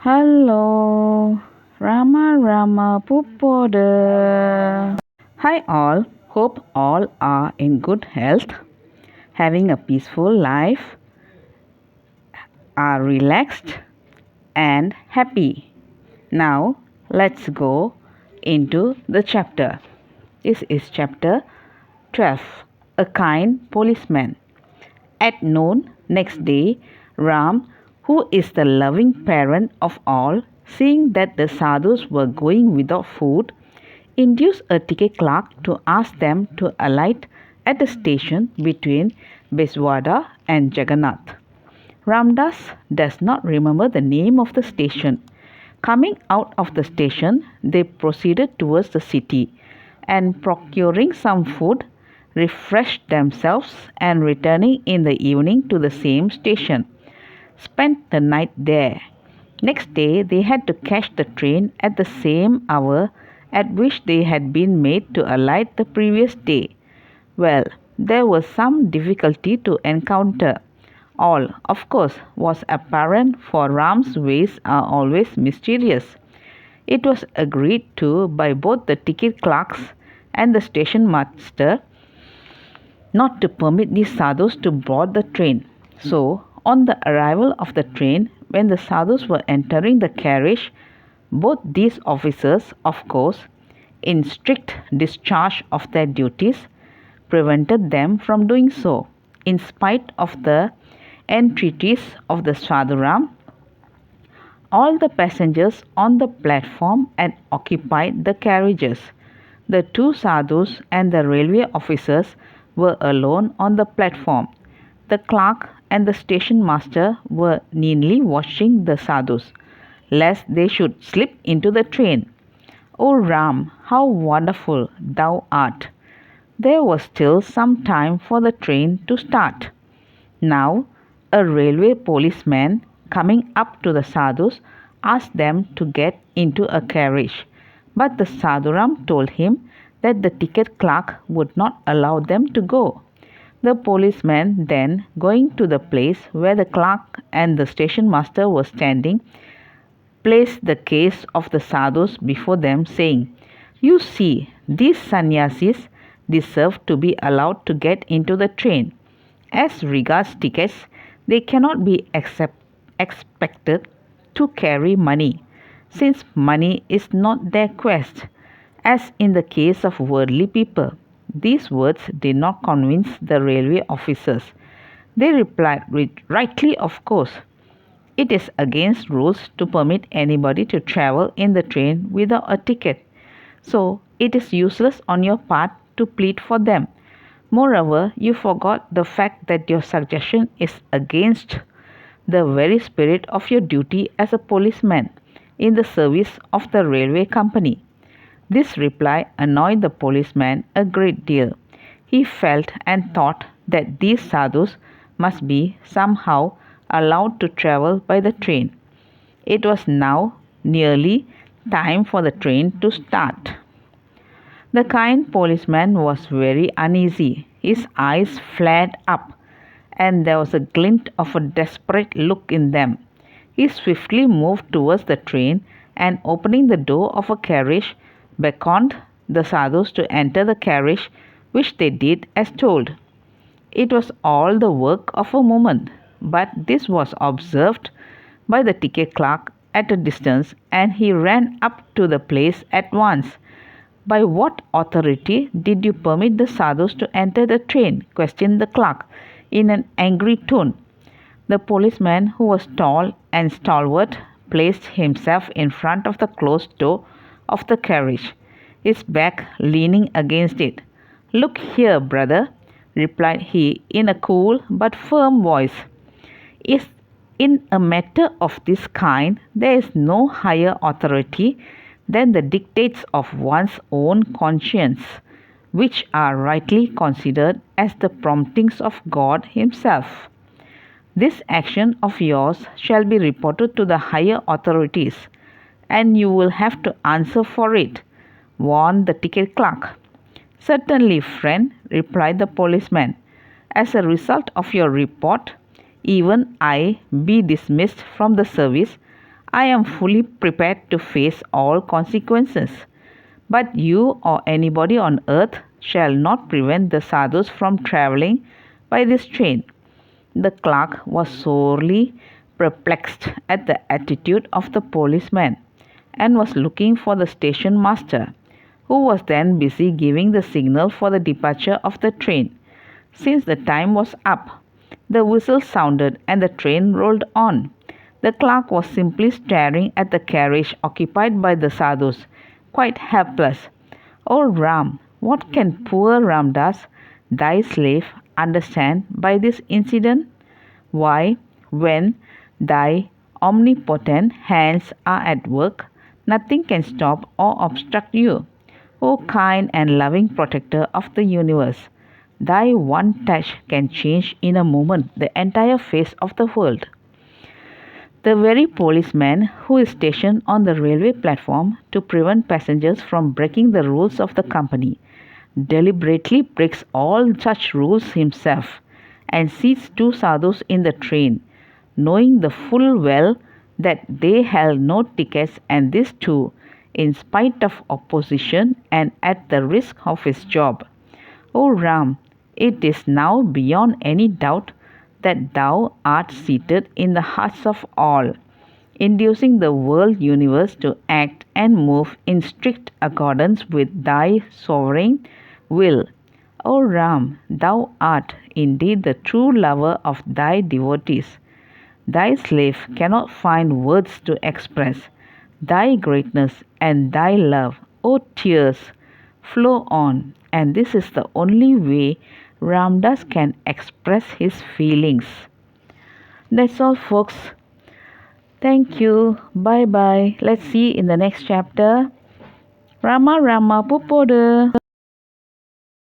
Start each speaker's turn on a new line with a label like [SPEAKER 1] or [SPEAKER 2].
[SPEAKER 1] Hello, Rama Rama Pupoda. Hi all, hope all are in good health, having a peaceful life, are relaxed and happy. Now let's go into the chapter. This is chapter 12, A Kind Policeman. At noon next day, Ram, who is the loving parent of all, seeing that the sadhus were going without food, induced a ticket clerk to ask them to alight at the station between Beswada and Jagannath. Ramdas does not remember the name of the station. Coming out of the station, they proceeded towards the city and procuring some food, refreshed themselves and returning in the evening to the same station, spent the night there. Next day, they had to catch the train at the same hour at which they had been made to alight the previous day. Well, there was some difficulty to encounter. All, of course, was apparent, for Ram's ways are always mysterious. It was agreed to by both the ticket clerks and the station master not to permit these sadhus to board the train. So, on the arrival of the train, when the sadhus were entering the carriage, both these officers, of course, in strict discharge of their duties, prevented them from doing so, in spite of the entreaties of the Sadhuram. All the passengers on the platform had occupied the carriages. The two sadhus and the railway officers were alone on the platform. The clerk and the station master were keenly watching the sadhus, lest they should slip into the train. O Ram, how wonderful thou art! There was still some time for the train to start. Now, a railway policeman coming up to the sadhus asked them to get into a carriage, but the sadhuram told him that the ticket clerk would not allow them to go. The policeman then, going to the place where the clerk and the station master were standing, placed the case of the sadhus before them, saying, "You see, these sannyasis deserve to be allowed to get into the train. As regards tickets, they cannot be expected to carry money, since money is not their quest, as in the case of worldly people." These words did not convince the railway officers. They replied, rightly, of course. It is against rules to permit anybody to travel in the train without a ticket, so it is useless on your part to plead for them. Moreover, you forgot the fact that your suggestion is against the very spirit of your duty as a policeman in the service of the railway company. This reply annoyed the policeman a great deal. He felt and thought that these sadhus must be somehow allowed to travel by the train. It was now nearly time for the train to start. The kind policeman was very uneasy. His eyes flared up, and there was a glint of a desperate look in them. He swiftly moved towards the train and, opening the door of a carriage, beckoned the sadhus to enter the carriage, which they did as told. It was all the work of a moment, but this was observed by the ticket clerk at a distance, and he ran up to the place at once. "By what authority did you permit the sadhus to enter the train?" questioned the clerk in an angry tone. The policeman, who was tall and stalwart, placed himself in front of the closed door of the carriage, his back leaning against it. "Look here, brother," replied he in a cool but firm voice. In a matter of this kind, there is no higher authority than the dictates of one's own conscience, which are rightly considered as the promptings of God Himself. This action of yours shall be reported to the higher authorities, and you will have to answer for it," warned the ticket clerk. "Certainly, friend," replied the policeman. "As a result of your report, even I be dismissed from the service. I am fully prepared to face all consequences. But you or anybody on earth shall not prevent the sadhus from travelling by this train. The clerk was sorely perplexed at the attitude of the policeman and was looking for the station master, who was then busy giving the signal for the departure of the train. Since the time was up, the whistle sounded and the train rolled on. The clerk was simply staring at the carriage occupied by the sadhus, quite helpless. Oh Ram, what can poor Ramdas, thy slave, understand by this incident? Why, when thy omnipotent hands are at work, nothing can stop or obstruct you. O kind and loving protector of the universe, thy one touch can change in a moment the entire face of the world. The very policeman who is stationed on the railway platform to prevent passengers from breaking the rules of the company deliberately breaks all such rules himself and seats two sadhus in the train, knowing the full well that they held no tickets, and this too, in spite of opposition and at the risk of his job. O Ram, it is now beyond any doubt that thou art seated in the hearts of all, inducing the world universe to act and move in strict accordance with thy sovereign will. O Ram, thou art indeed the true lover of thy devotees. Thy slave cannot find words to express thy greatness and thy love. O tears, flow on, and this is the only way Ramdas can express his feelings. That's all, folks. Thank you. Bye bye. Let's see in the next chapter. Rama Rama Pupoda.